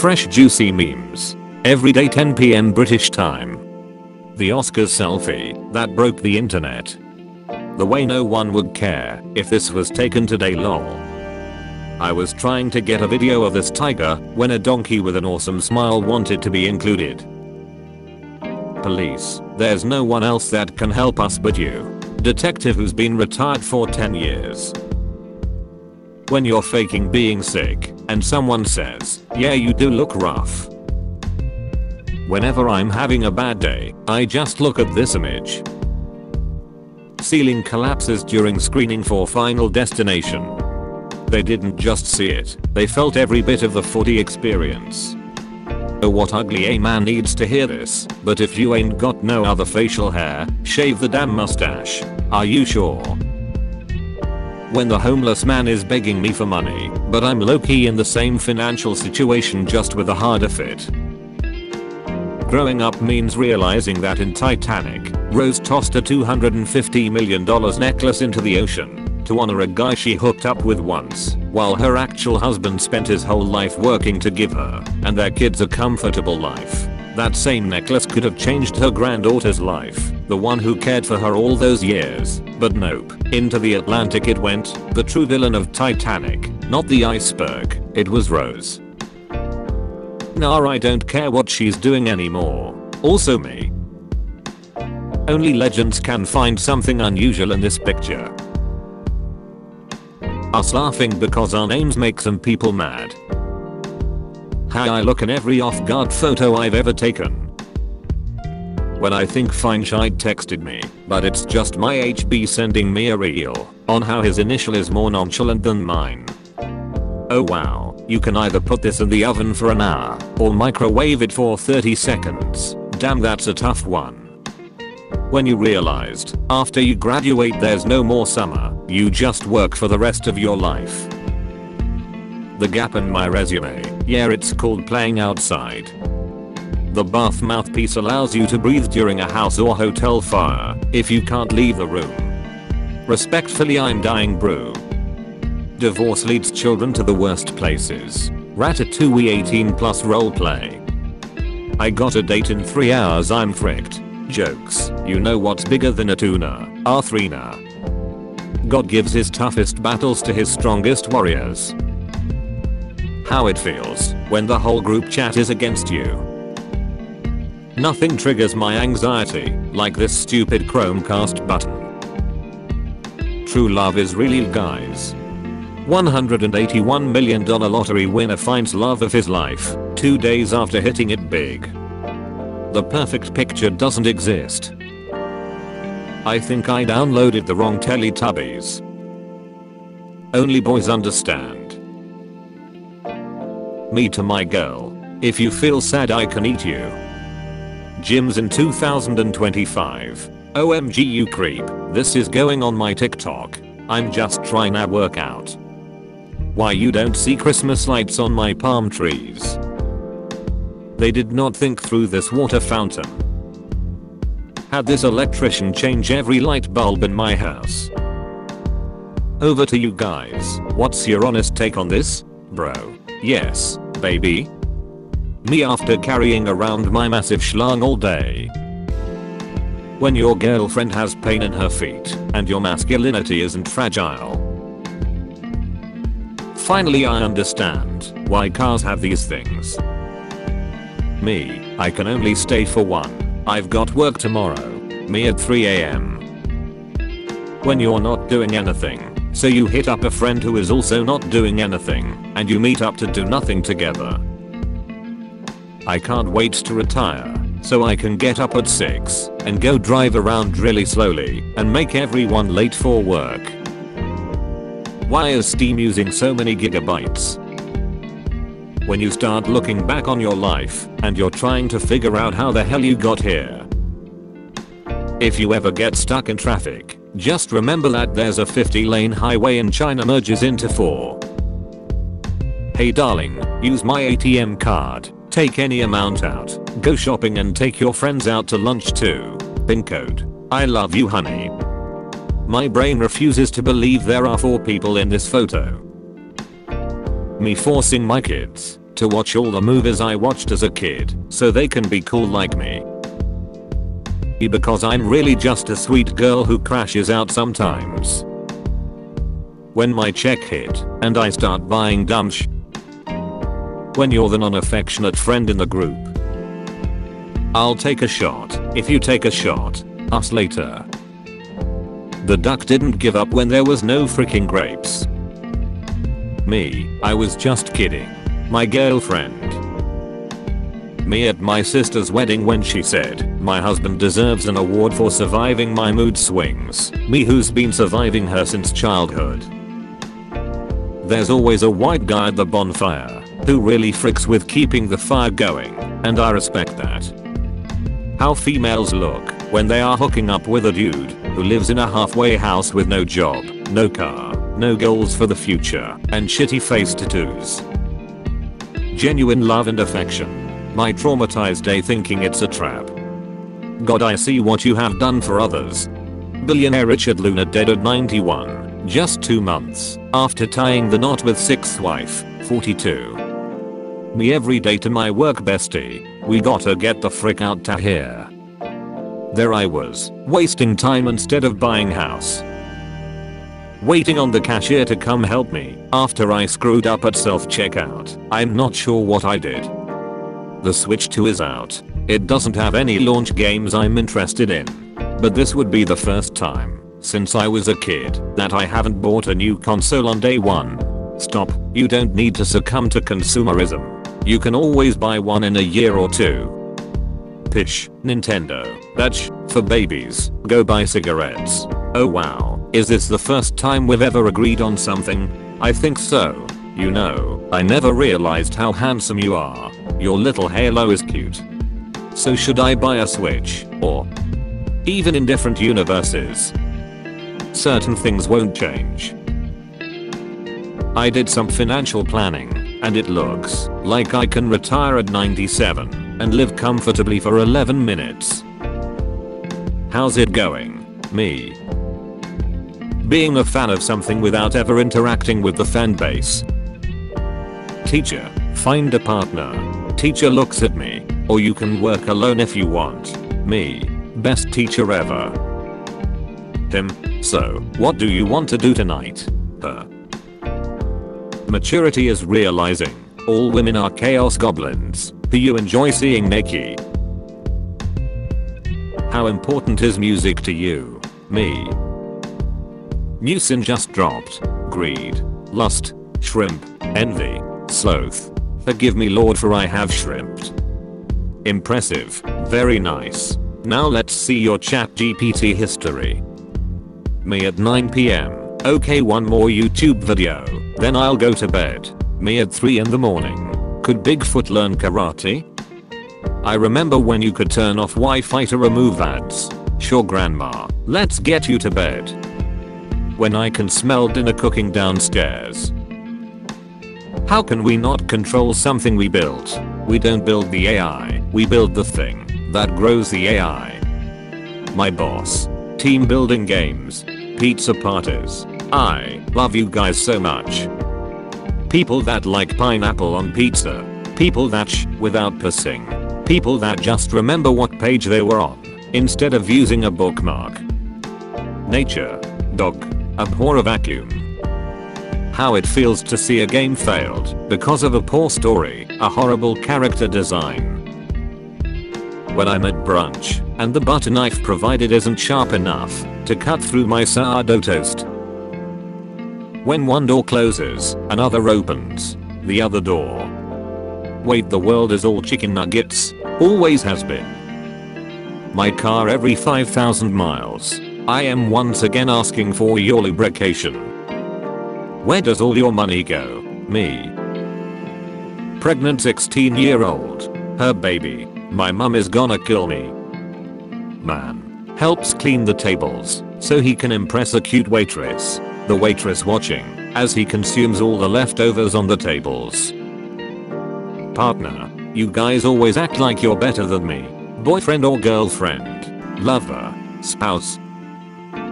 fresh juicy memes. Every day 10 PM British time. The Oscars selfie that broke the internet. The way no one would care if this was taken today lol. I was trying to get a video of this tiger when a donkey with an awesome smile wanted to be included. Police, there's no one else that can help us but you. Detective who's been retired for 10 years. When you're faking being sick and someone says, yeah you do look rough. Whenever I'm having a bad day, I just look at this image. Ceiling collapses during screening for Final Destination. They didn't just see it, they felt every bit of the 40 experience. Oh what ugly a man needs to hear this, but if you ain't got no other facial hair, shave the damn mustache. Are you sure? When the homeless man is begging me for money, but I'm low-key in the same financial situation just with a harder fit. Growing up means realizing that in Titanic, Rose tossed a $250 million necklace into the ocean to honor a guy she hooked up with once, while her actual husband spent his whole life working to give her and their kids a comfortable life. That same necklace could have changed her granddaughter's life, the one who cared for her all those years, but nope, into the Atlantic it went, the true villain of Titanic, not the iceberg, it was Rose. Nah, I don't care what she's doing anymore. Also me. Only legends can find something unusual in this picture. Us laughing because our names make some people mad. How I look in every off-guard photo I've ever taken. When I think Feinscheid texted me, but it's just my HB sending me a reel on how his initial is more nonchalant than mine. Oh wow, you can either put this in the oven for an hour or microwave it for 30 seconds. Damn, that's a tough one. When you realized, after you graduate there's no more summer, you just work for the rest of your life. The gap in my resume, yeah it's called playing outside. The bath mouthpiece allows you to breathe during a house or hotel fire if you can't leave the room. Respectfully, I'm dying brew. Divorce leads children to the worst places. Ratatouille 18 plus roleplay. I got a date in 3 hours, I'm fricked. Jokes, you know what's bigger than a tuna? Arthrina. God gives his toughest battles to his strongest warriors. How it feels when the whole group chat is against you. Nothing triggers my anxiety like this stupid Chromecast button. True love is real, guys. $181 million lottery winner finds love of his life 2 days after hitting it big. The perfect picture doesn't exist. I think I downloaded the wrong Teletubbies. Only boys understand. Me to my girl. If you feel sad I can eat you. Gyms in 2025. OMG you creep. This is going on my TikTok. I'm just trying to work out. Why you don't see Christmas lights on my palm trees? They did not think through this water fountain. Had this electrician change every light bulb in my house. Over to you guys. What's your honest take on this? Bro. Yes, baby. Me after carrying around my massive schlong all day. When your girlfriend has pain in her feet and your masculinity isn't fragile. Finally I understand why cars have these things. Me, I can only stay for one. I've got work tomorrow. Me at 3 AM. When you're not doing anything, so you hit up a friend who is also not doing anything, and you meet up to do nothing together. I can't wait to retire, so I can get up at 6 and go drive around really slowly and make everyone late for work. Why is Steam using so many gigabytes? When you start looking back on your life and you're trying to figure out how the hell you got here. If you ever get stuck in traffic, just remember that there's a 50-lane highway and China merges into 4. Hey darling, use my ATM card, take any amount out, go shopping and take your friends out to lunch too. PIN code. I love you honey. My brain refuses to believe there are 4 people in this photo. Me forcing my kids to watch all the movies I watched as a kid so they can be cool like me. Because I'm really just a sweet girl who crashes out sometimes. When my check hit and I start buying dumb sh. When you're the non-affectionate friend in the group. I'll take a shot if you take a shot. Us later. The duck didn't give up when there was no freaking grapes. Me, I was just kidding. My girlfriend. Me at my sister's wedding when she said, my husband deserves an award for surviving my mood swings. Me who's been surviving her since childhood. There's always a white guy at the bonfire who really freaks with keeping the fire going, and I respect that. How females look when they are hooking up with a dude who lives in a halfway house with no job, no car, no goals for the future, and shitty face tattoos. Genuine love and affection. My traumatized day thinking it's a trap. God, I see what you have done for others. Billionaire Richard Luna dead at 91, just 2 months after tying the knot with 6th wife, 42. Me every day to my work bestie, we gotta get the frick out to here. There I was, wasting time instead of buying house. Waiting on the cashier to come help me after I screwed up at self-checkout. I'm not sure what I did. The Switch 2 is out. It doesn't have any launch games I'm interested in. But this would be the first time since I was a kid that I haven't bought a new console on day one. Stop, you don't need to succumb to consumerism. You can always buy one in a year or two. Pish, Nintendo, that's for babies, go buy cigarettes. Oh wow, is this the first time we've ever agreed on something? I think so. You know, I never realized how handsome you are. Your little halo is cute. So should I buy a Switch, or even in different universes? Certain things won't change. I did some financial planning, and it looks like I can retire at 97 and live comfortably for 11 minutes. How's it going, me? Being a fan of something without ever interacting with the fan base. Teacher, find a partner. Teacher looks at me, or you can work alone if you want. Me, best teacher ever. Him, so, what do you want to do tonight? Her. Maturity is realizing all women are chaos goblins who you enjoy seeing naked. How important is music to you? Me. New sin just dropped. Greed, lust, shrimp, envy, sloth. Forgive me Lord for I have shrimped. Impressive, very nice. Now let's see your ChatGPT history. Me at 9 PM. Okay, one more YouTube video, then I'll go to bed. Me at 3 in the morning. Could Bigfoot learn karate? I remember when you could turn off Wi-Fi to remove ads. Sure grandma, let's get you to bed. When I can smell dinner cooking downstairs. How can we not control something we built? We don't build the AI, we build the thing that grows the AI. My boss. Team building games. Pizza parties. I love you guys so much. People that like pineapple on pizza. People that without pissing. People that just remember what page they were on instead of using a bookmark. Nature. Dog. Abhor a vacuum. How it feels to see a game failed because of a poor story, a horrible character design. When I'm at brunch and the butter knife provided isn't sharp enough to cut through my sourdough toast. When one door closes, another opens. The other door. Wait, the world is all chicken nuggets? Always has been. My car every 5,000 miles. I am once again asking for your lubrication. Where does all your money go? Me. Pregnant 16-year-old. Her baby. My mum is gonna kill me. Man. Helps clean the tables so he can impress a cute waitress. The waitress watching as he consumes all the leftovers on the tables. Partner. You guys always act like you're better than me. Boyfriend or girlfriend. Lover. Spouse.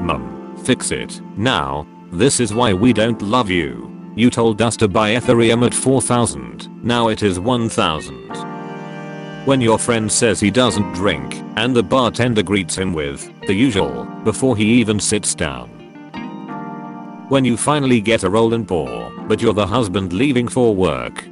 Mum. Fix it. Now. This is why we don't love you. You told us to buy Ethereum at 4,000, now it is 1,000. When your friend says he doesn't drink, and the bartender greets him with the usual before he even sits down. When you finally get a roll and pour, but you're the husband leaving for work,